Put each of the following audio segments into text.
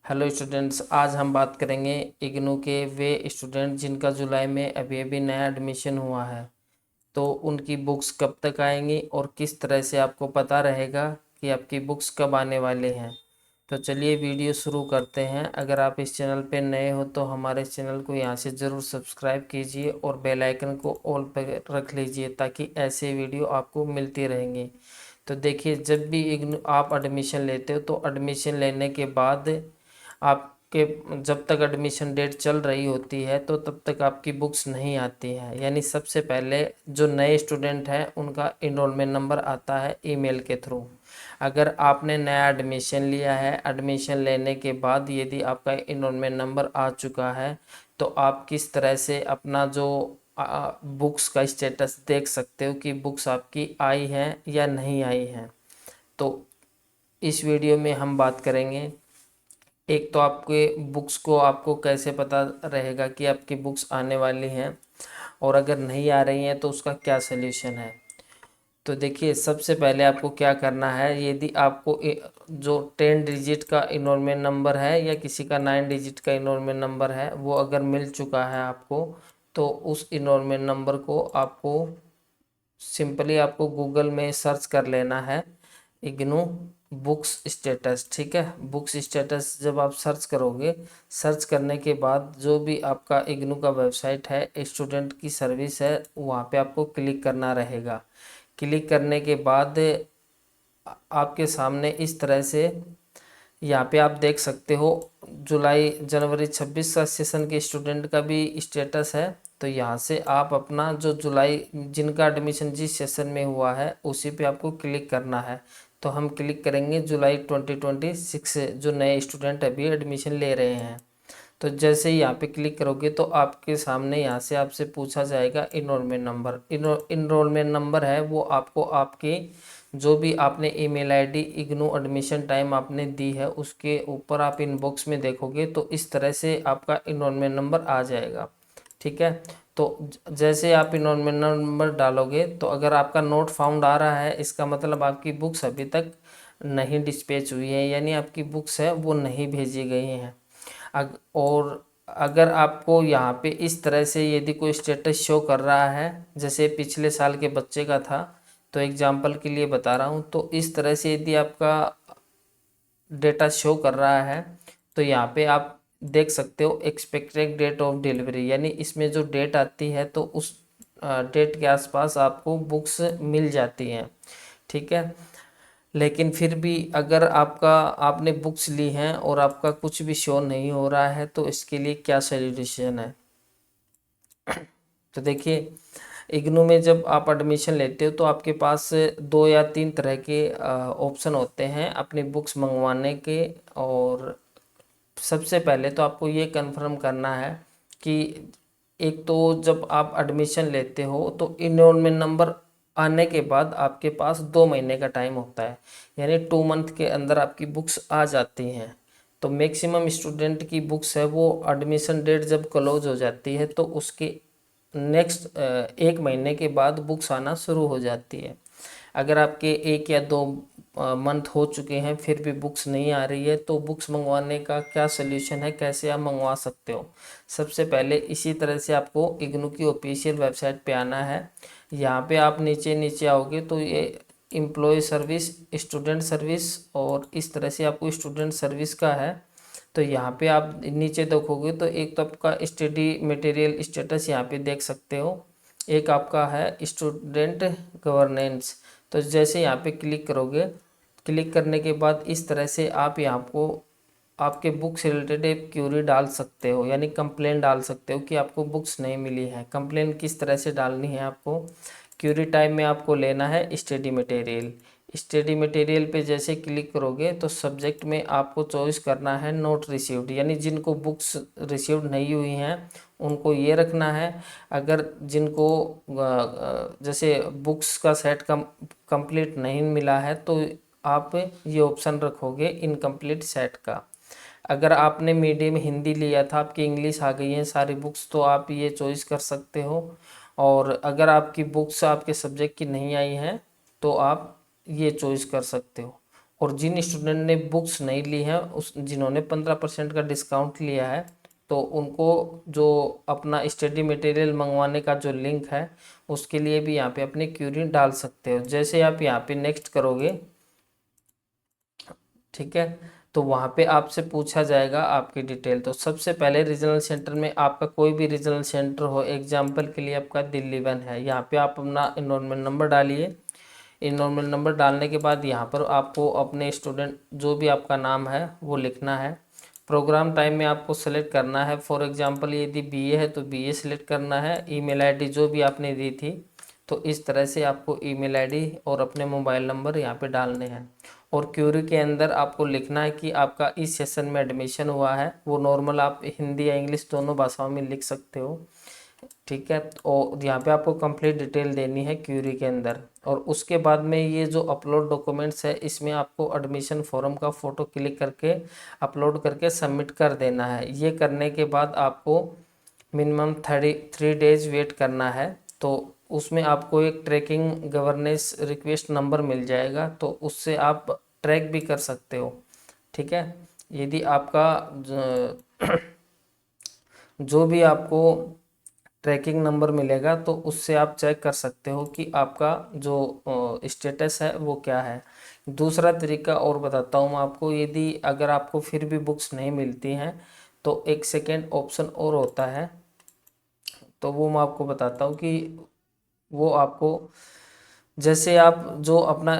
Hello students, आज हम बात करेंगे इग्नू के वे स्टूडेंट जिनका जुलाई में अभी अभी नया एडमिशन हुआ है। तो उनकी बुक्स कब तक आएंगी और किस तरह से आपको पता रहेगा कि आपकी बुक्स कब आने वाले हैं। तो चलिए वीडियो शुरू करते हैं। अगर आप इस चैनल पर नए हो तो हमारे चैनल को यहाँ से ज़रूर सब्सक्राइब कीजिए और बेल आइकन को ऑल पर रख लीजिए ताकि ऐसे वीडियो आपको मिलती रहेंगी। तो देखिए, जब भी इग्नू आप एडमिशन लेते हो तो एडमिशन लेने के बाद आपके जब तक एडमिशन डेट चल रही होती है तो तब तक आपकी बुक्स नहीं आती हैं। यानी सबसे पहले जो नए स्टूडेंट हैं उनका इनरोलमेंट नंबर आता है ईमेल के थ्रू। अगर आपने नया एडमिशन लिया है, एडमिशन लेने के बाद यदि आपका इनरोलमेंट नंबर आ चुका है तो आप किस तरह से अपना जो बुक्स का स्टेटस देख सकते हो कि बुक्स आपकी आई हैं या नहीं आई हैं। तो इस वीडियो में हम बात करेंगे, एक तो आपके बुक्स को आपको कैसे पता रहेगा कि आपकी बुक्स आने वाली हैं, और अगर नहीं आ रही हैं तो उसका क्या सलूशन है। तो देखिए, सबसे पहले आपको क्या करना है, यदि आपको जो 10 डिजिट का इनरोलमेंट नंबर है या किसी का 9 डिजिट का इनरोलमेंट नंबर है वो अगर मिल चुका है आपको, तो उस इनरोलमेंट नंबर को आपको सिंपली आपको गूगल में सर्च कर लेना है इग्नू बुक्स स्टेटस। ठीक है, बुक्स स्टेटस जब आप सर्च करोगे, सर्च करने के बाद जो भी आपका इग्नू का वेबसाइट है, स्टूडेंट की सर्विस है, वहाँ पे आपको क्लिक करना रहेगा। क्लिक करने के बाद आपके सामने इस तरह से यहाँ पे आप देख सकते हो जुलाई जनवरी 26 का सेशन के स्टूडेंट का भी स्टेटस है। तो यहाँ से आप अपना जो जुलाई जिनका एडमिशन जिस सेशन में हुआ है उसी पे आपको क्लिक करना है। तो हम क्लिक करेंगे जुलाई 2026 से जो नए स्टूडेंट अभी एडमिशन ले रहे हैं। तो जैसे ही यहाँ पे क्लिक करोगे तो आपके सामने यहाँ से आपसे पूछा जाएगा इनरोलमेंट नंबर। इनरोलमेंट नंबर है वो आपको आपके जो भी आपने email ID IGNOU admission time आपने दी है उसके ऊपर आप इनबॉक्स में देखोगे तो इस तरह से आपका इनरोलमेंट नंबर आ जाएगा। ठीक है, तो जैसे आप इनरोलमेंट नंबर डालोगे तो अगर आपका नोट फाउंड आ रहा है, इसका मतलब आपकी बुक्स अभी तक नहीं डिस्पैच हुई है, यानी आपकी बुक्स है वो नहीं भेजी गई हैं। और अगर आपको यहाँ पे इस तरह से यदि कोई स्टेटस शो कर रहा है, जैसे पिछले साल के बच्चे का था, तो एग्जांपल के लिए बता रहा हूँ, तो इस तरह से यदि आपका डेटा शो कर रहा है तो यहाँ पे आप देख सकते हो एक्सपेक्टेड डेट ऑफ डिलीवरी, यानी इसमें जो डेट आती है तो उस डेट के आसपास आपको बुक्स मिल जाती हैं। ठीक है, लेकिन फिर भी अगर आपने बुक्स ली हैं और आपका कुछ भी शो नहीं हो रहा है तो इसके लिए क्या सॉल्यूशन है। तो देखिए, इग्नू में जब आप एडमिशन लेते हो तो आपके पास 2 या 3 तरह के ऑप्शन होते हैं अपनी बुक्स मंगवाने के। और सबसे पहले तो आपको ये कंफर्म करना है कि एक तो जब आप एडमिशन लेते हो तो इनरोलमेंट नंबर आने के बाद आपके पास 2 महीने का टाइम होता है, यानी 2 मंथ के अंदर आपकी बुक्स आ जाती हैं। तो मैक्सिमम स्टूडेंट की बुक्स है वो एडमिशन डेट जब क्लोज हो जाती है तो उसके नेक्स्ट 1 महीने के बाद बुक्स आना शुरू हो जाती है। अगर आपके 1 या 2 मंथ हो चुके हैं फिर भी बुक्स नहीं आ रही है तो बुक्स मंगवाने का क्या सोल्यूशन है, कैसे आप मंगवा सकते हो। सबसे पहले इसी तरह से आपको इग्नू की ऑफिशियल वेबसाइट पे आना है। यहाँ पे आप नीचे नीचे आओगे तो ये एम्प्लॉय सर्विस, स्टूडेंट सर्विस, और इस तरह से आपको स्टूडेंट सर्विस का है। तो यहाँ पे आप नीचे देखोगे तो एक तो आपका स्टडी मटेरियल स्टेटस यहाँ पे देख सकते हो, एक आपका है स्टूडेंट गवर्नेंस। तो जैसे यहाँ पे क्लिक करोगे, क्लिक करने के बाद इस तरह से आप यहाँ को आपके बुक से रिलेटेड एक क्यूरी डाल सकते हो, यानी कंप्लेन डाल सकते हो कि आपको बुक्स नहीं मिली है। कंप्लेन किस तरह से डालनी है आपको, क्यूरी टाइप में आपको लेना है स्टडी मटेरियल। स्टडी मटेरियल पे जैसे क्लिक करोगे तो सब्जेक्ट में आपको चॉइस करना है नोट रिसीव्ड, यानी जिनको बुक्स रिसीव्ड नहीं हुई हैं उनको ये रखना है। अगर जिनको जैसे बुक्स का सेट कंप्लीट नहीं मिला है तो आप ये ऑप्शन रखोगे इनकम्प्लीट सेट का। अगर आपने मीडियम हिंदी लिया था, आपकी इंग्लिश आ गई है सारी बुक्स, तो आप ये चॉइस कर सकते हो। और अगर आपकी बुक्स आपके सब्जेक्ट की नहीं आई हैं तो आप ये चॉइस कर सकते हो। और जिन स्टूडेंट ने बुक्स नहीं ली हैं, उस जिन्होंने 15% का डिस्काउंट लिया है, तो उनको जो अपना स्टडी मटेरियल मंगवाने का जो लिंक है, उसके लिए भी यहाँ पे अपनी क्यूरी डाल सकते हो। जैसे आप यहाँ पे नेक्स्ट करोगे, ठीक है, तो वहाँ पे आपसे पूछा जाएगा आपकी डिटेल। तो सबसे पहले रीजनल सेंटर में आपका कोई भी रीजनल सेंटर हो, एग्जाम्पल के लिए आपका दिल्ली 1 है, यहाँ पे आप अपना इनरोलमेंट नंबर डालिए। इनरोलमेंट नंबर डालने के बाद यहाँ पर आपको अपने स्टूडेंट जो भी आपका नाम है वो लिखना है। प्रोग्राम टाइम में आपको सेलेक्ट करना है, फॉर एग्जांपल यदि बीए है तो बीए सेलेक्ट करना है। ईमेल आईडी जो भी आपने दी थी, तो इस तरह से आपको ईमेल आईडी और अपने मोबाइल नंबर यहाँ पे डालने हैं। और क्यूरी के अंदर आपको लिखना है कि आपका इस सेशन में एडमिशन हुआ है। वो नॉर्मल आप हिंदी या इंग्लिश दोनों भाषाओं में लिख सकते हो, ठीक है। और यहाँ पे आपको कंप्लीट डिटेल देनी है क्यूरी के अंदर। और उसके बाद में ये जो अपलोड डॉक्यूमेंट्स है, इसमें आपको एडमिशन फॉर्म का फ़ोटो क्लिक करके अपलोड करके सबमिट कर देना है। ये करने के बाद आपको मिनिमम 3 डेज वेट करना है। तो उसमें आपको एक ट्रैकिंग गवर्नेंस रिक्वेस्ट नंबर मिल जाएगा, तो उससे आप ट्रैक भी कर सकते हो, ठीक है। यदि आपका जो भी आपको ट्रैकिंग नंबर मिलेगा, तो उससे आप चेक कर सकते हो कि आपका जो स्टेटस है वो क्या है। दूसरा तरीका और बताता हूँ मैं आपको, यदि अगर आपको फिर भी बुक्स नहीं मिलती हैं, तो एक सेकेंड ऑप्शन और होता है, तो वो मैं आपको बताता हूँ कि वो आपको, जैसे आप जो अपना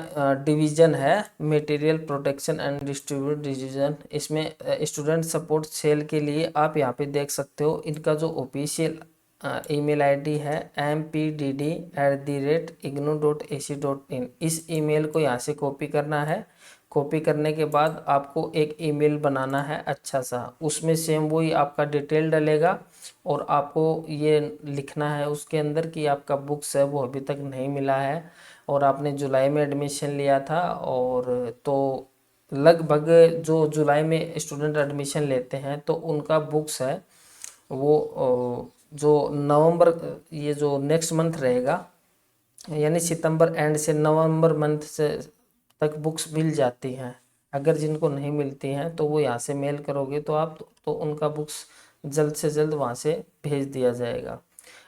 डिवीज़न है material protection and distribute division, इसमें स्टूडेंट सपोर्ट सेल के लिए आप यहाँ पे देख सकते हो इनका जो ऑफिशियल ईमेल आईडी है mpdd@ignou.ac.in। इस ईमेल को यहाँ से कॉपी करना है। कॉपी करने के बाद आपको एक ईमेल बनाना है अच्छा सा, उसमें सेम वही आपका डिटेल डलेगा और आपको ये लिखना है उसके अंदर कि आपका बुक्स है वो अभी तक नहीं मिला है और आपने जुलाई में एडमिशन लिया था। और तो लगभग जो जुलाई में स्टूडेंट एडमिशन लेते हैं, तो उनका बुक्स है वो जो नवंबर, ये जो नेक्स्ट मंथ रहेगा, यानी सितंबर एंड से नवंबर मंथ से तक बुक्स मिल जाती हैं। अगर जिनको नहीं मिलती हैं, तो वो यहाँ से मेल करोगे तो आप तो उनका बुक्स जल्द से जल्द वहाँ से भेज दिया जाएगा।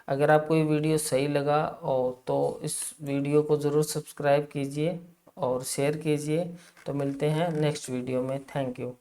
अगर आपको ये वीडियो सही लगा और तो इस वीडियो को ज़रूर सब्सक्राइब कीजिए और शेयर कीजिए। तो मिलते हैं नेक्स्ट वीडियो में। Thank you.